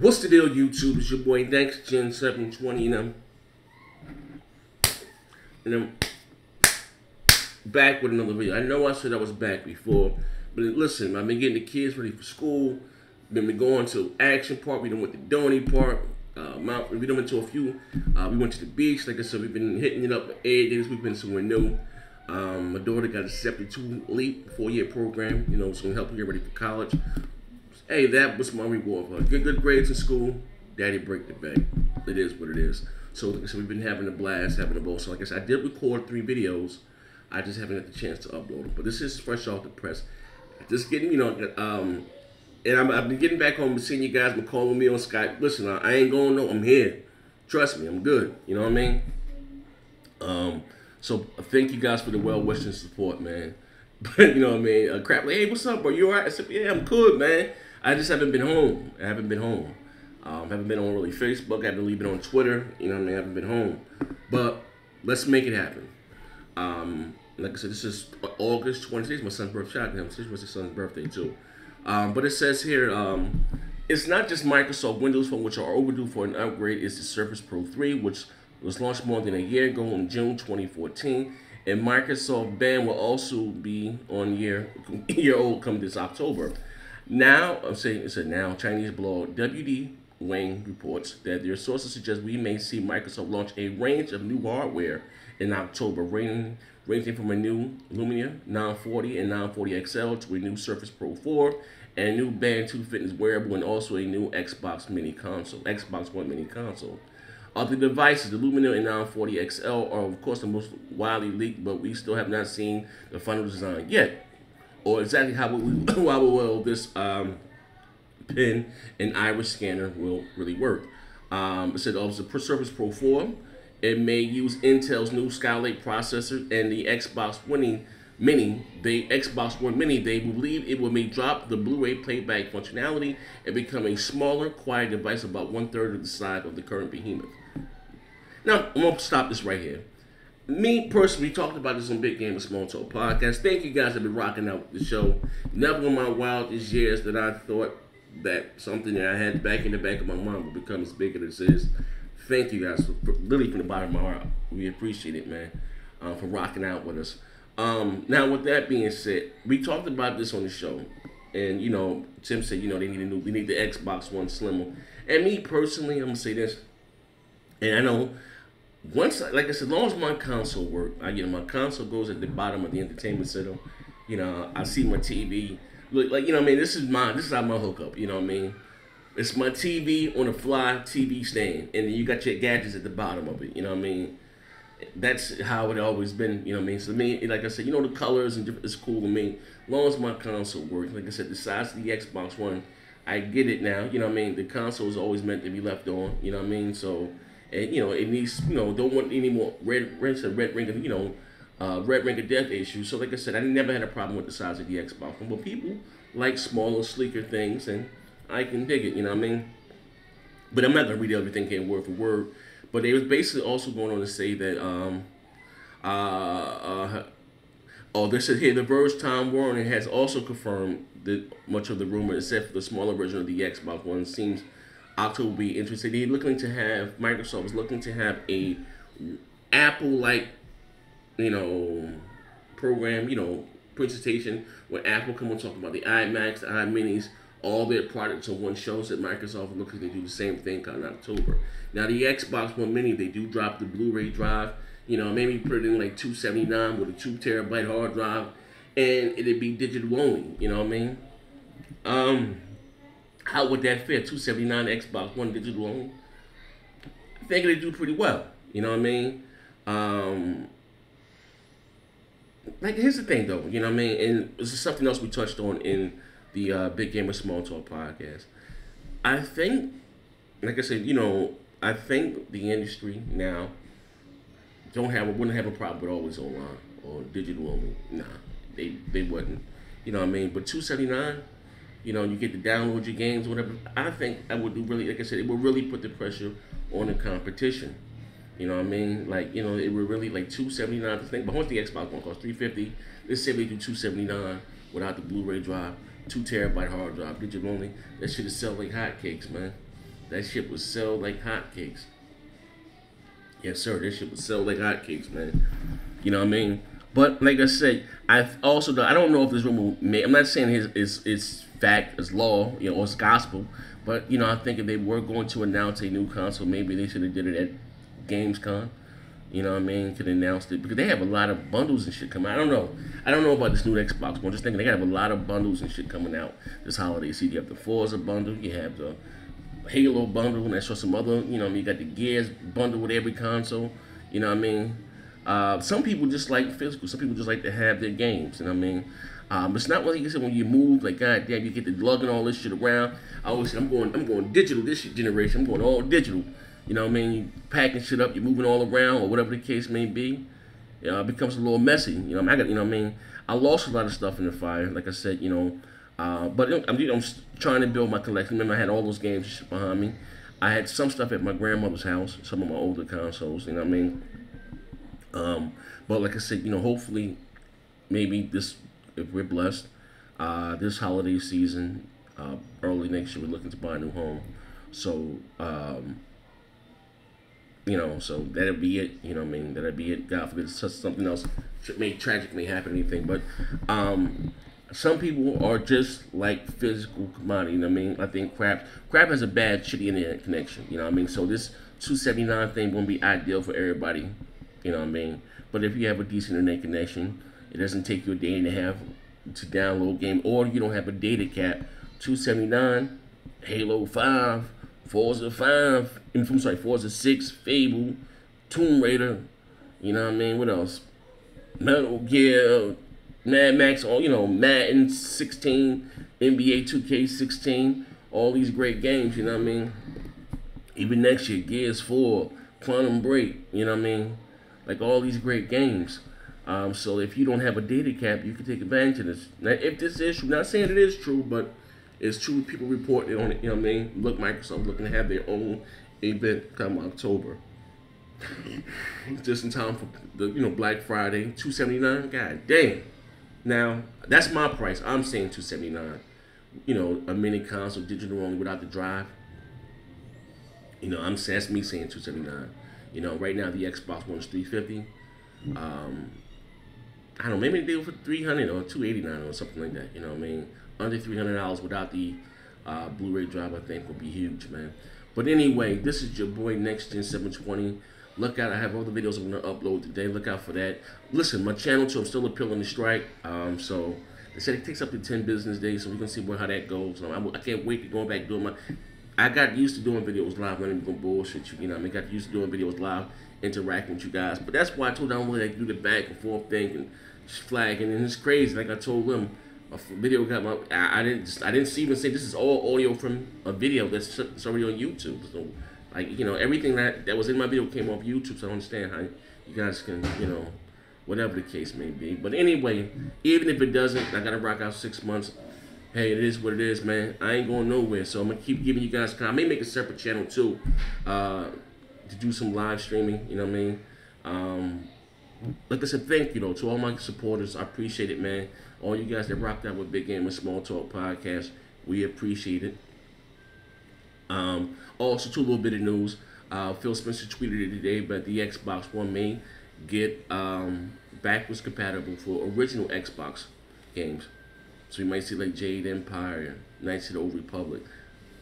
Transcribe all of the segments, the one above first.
What's the deal, YouTube? It's your boy Next Gen 720, and I'm back with another video. I know I said I was back before, but listen, I've been getting the kids ready for school. Been going to Action Park. We done went to Donny Park. We done went to a few. We went to the beach. Like I said, we've been hitting it up every day this week. Been somewhere new. My daughter got accepted to LEAP 4-year program. You know, it's gonna help her get ready for college. Hey, that was my reward for her. Good grades in school. Daddy break the bank. It is what it is. So, like I said, we've been having a blast, having a ball. So, like I said, I did record 3 videos. I just haven't had the chance to upload them. But this is fresh off the press. Just getting, and I've been getting back home and seeing you guys been calling me on Skype. Listen, I ain't going no. I'm here. Trust me, I'm good. You know what I mean? So thank you guys for the well wishes and support, man. But you know what I mean? Crap, like, hey, what's up, bro? You alright? I said, yeah, I'm good, man. I just haven't been home. I haven't been home. Haven't been on really Facebook. I haven't really been on Twitter. You know what I mean? I haven't been home. But let's make it happen. Like I said, this is August 26th. My son's birthday. Shout out to him. This was his son's birthday too. But it says here, it's not just Microsoft Windows Phone which are overdue for an upgrade. It's the Surface Pro 3, which was launched more than a year ago in June 2014. And Microsoft Band will also be on year old come this October. Now, now, Chinese blog WD Wang reports that their sources suggest we may see Microsoft launch a range of new hardware in October, ranging from a new Lumia 940 and 940 XL to a new Surface Pro 4 and a new Band 2 fitness wearable and also a new Xbox One mini console. Of the devices, the Lumia and 940 XL are of course the most widely leaked, but we still have not seen the final design yet, or exactly how will this pen and iris scanner will really work. It said also the Surface Pro 4, it may use Intel's new Skylake processor, and the Xbox One Mini, they believe it may drop the Blu-ray playback functionality and become a smaller, quiet device about 1/3 of the size of the current behemoth. Now, I'm going to stop this right here. Me, personally, talked about this on Big Game and Small Talk podcast. Thank you guys that have been rocking out with the show. Never in my wildest years that I thought that something that I had back in the back of my mind would become as big as it is. Thank you guys, really from the bottom of my heart. We appreciate it, man, for rocking out with us. Now, with that being said, we talked about this on the show. And, Tim said, they need the Xbox One Slimmer. And me, personally, I'm going to say this. And I know, like I said, as long as my console works, my console goes at the bottom of the entertainment center. I see my TV. Look, this is how my hookup, you know what I mean? It's my TV on a fly TV stand, and then you got your gadgets at the bottom of it, you know what I mean? That's how it always been, you know what I mean? So to me, like I said, the colors and it's cool to me. As long as my console works, like I said, the size of the Xbox One, I get it now, you know what I mean? The console is always meant to be left on, you know what I mean? So, and it needs, don't want any more red ring of death issues. So like I said, I never had a problem with the size of the Xbox One, but people like smaller, sleeker things, and I can dig it, you know what I mean? But I'm not gonna read everything here word for word. But they was basically also going on to say that they said here the Verge Tom Warner has also confirmed that much of the rumor, except for the smaller version of the Xbox One, seems October will be interesting. Microsoft is looking to have a Apple-like, program, presentation where Apple come on talking about the iMacs, the iMinis, all their products on one show. So Microsoft is looking to do the same thing in October. Now the Xbox One Mini, they do drop the Blu-ray drive. Maybe put it in like $279 with a 2 TB hard drive, and it'd be digital only. You know what I mean? How would that fit? $279 Xbox One digital only. I think it'd do pretty well. You know what I mean? Here's the thing though. You know what I mean? And this is something else we touched on in the Big Game and Small Talk podcast. I think, like I said, I think the industry now wouldn't have a problem with always online or digital only. Nah, they wouldn't. You know what I mean? But $279, you get to download your games, whatever. I think I would do really, like I said, it would really put the pressure on the competition. You know what I mean? It would really $279 to think. But once the Xbox One costs $350, let's say they do $279 without the Blu-ray drive. 2 TB hard drive, digital only. That shit is selling like hotcakes, man. That shit would sell like hotcakes. Yes, sir. That shit would sell like hotcakes, man. You know what I mean? But like I said, I don't know if this rumor may. I'm not saying it's fact, it's law, or it's gospel. But I think if they were going to announce a new console, maybe they should have did it at Gamescom. You know what I mean? Could announce it because they have a lot of bundles and shit coming out. I don't know. I don't know about this new Xbox One. Just thinking they have a lot of bundles and shit coming out this holiday season. You have the Forza bundle. You have the Halo bundle, and that's for some other. You got the Gears bundle with every console. You know what I mean? Some people just like physical. Some people just like to have their games. You know what I mean? It's not really like when you move, like goddamn, you get to lugging all this shit around. I always say I'm going digital this generation. I'm going all digital. You know what I mean? You packing shit up, you're moving all around, or whatever the case may be. It becomes a little messy. I got, I lost a lot of stuff in the fire, like I said, but I'm trying to build my collection. Remember, I had all those games and shit behind me. I had some stuff at my grandmother's house, some of my older consoles. You know what I mean? But like I said, hopefully, maybe if we're blessed, this holiday season, early next year, we're looking to buy a new home. So. So that'll be it. You know what I mean? That'll be it. God forbid something else may tragically happen, anything. But some people are just like physical commodity. You know what I mean? I think crap has a bad, shitty internet connection. You know what I mean? So this 279 thing won't be ideal for everybody. You know what I mean? But if you have a decent internet connection, it doesn't take you a day and a half to download a game, or you don't have a data cap. 279, Halo 5. Forza 5, Forza 6, Fable, Tomb Raider, you know what I mean? What else? Metal Gear, Mad Max, Madden 16, NBA 2K16, all these great games, you know what I mean? Even next year, Gears 4, Quantum Break, you know what I mean? Like all these great games. So if you don't have a data cap, you can take advantage of this. Now, if this is true, not saying it is true, but it's true. People reporting on it. You know what I mean? Look, Microsoft looking to have their own event come October, just in time for the Black Friday. $279. God damn. Now that's my price. I'm saying $279. A mini console, digital only, without the drive. That's me saying $279. Right now the Xbox One is $350. I don't know. Maybe they do for $300 or $289 or something like that. You know what I mean? Under $300 without the Blu-ray drive, I think, would be huge, man. But anyway, this is your boy NextGen 720. Look out! I have all the videos I'm gonna upload today. Look out for that. Listen, my channel too. I'm still appealing the strike. So they said it takes up to 10 business days, so we're gonna see how that goes. I can't wait to go back doing my. I got used to doing videos live. I'm not even gonna bullshit you. You know what I mean? Got used to doing videos live, interacting with you guys. But that's why I told them I don't really like do the back and forth thing and flagging. And it's crazy. Like I told them. A video got my. I didn't even say this is all audio from a video that's already on YouTube. So, everything that was in my video came off YouTube. So I understand how you guys can, whatever the case may be. But anyway, even if it doesn't, I gotta rock out 6 months. Hey, it is what it is, man. I ain't going nowhere. So I'm gonna keep giving you guys. I may make a separate channel too, to do some live streaming. You know what I mean? Like I said, thank you though to all my supporters. I appreciate it, man. All you guys that rocked out with Big Game and Small Talk podcast, we appreciate it. Also, to a little bit of news, Phil Spencer tweeted it today, but the Xbox One may get backwards compatible for original Xbox games. So you might see like Jade Empire, Knights of the Old Republic.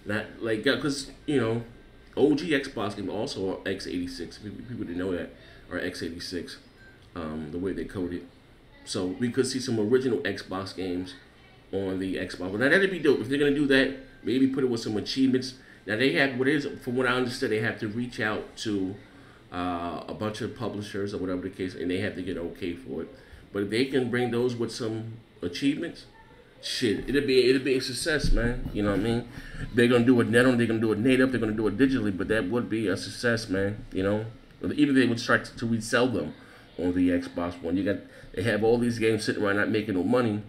Not like, because, OG Xbox games also are x86. People didn't know that, or x86, the way they code it. So we could see some original Xbox games on the Xbox. Now that'd be dope. If they're gonna do that, maybe put it with some achievements. Now they have from what I understood, they have to reach out to a bunch of publishers or whatever the case, and they have to get okay for it. But if they can bring those with some achievements, shit, it'll be a success, man. You know what I mean? They're gonna do it they're gonna do it native, they're gonna do it digitally, but that would be a success, man. Even if they would start to resell them on the Xbox One. They have all these games sitting around not making no money.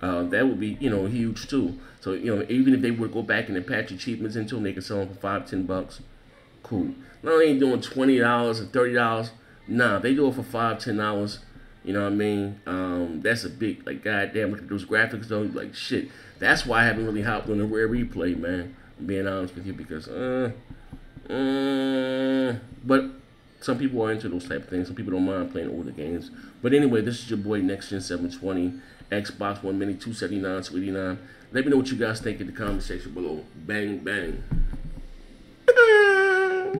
That would be, huge too. So, even if they would go back and patch achievements into them, they can sell them for $5-10. Cool. Not only ain't doing $20 and $30. Nah, they do it for $5-10. You know what I mean? That's a big, goddamn, look at those graphics though. Like, shit. That's why I haven't really hopped on the Rare Replay, man. I'm being honest with you because, but some people are into those type of things. Some people don't mind playing older games. But anyway, this is your boy Next Gen 720, Xbox One Mini 279, 289. Let me know what you guys think in the comment section below. Bang, bang.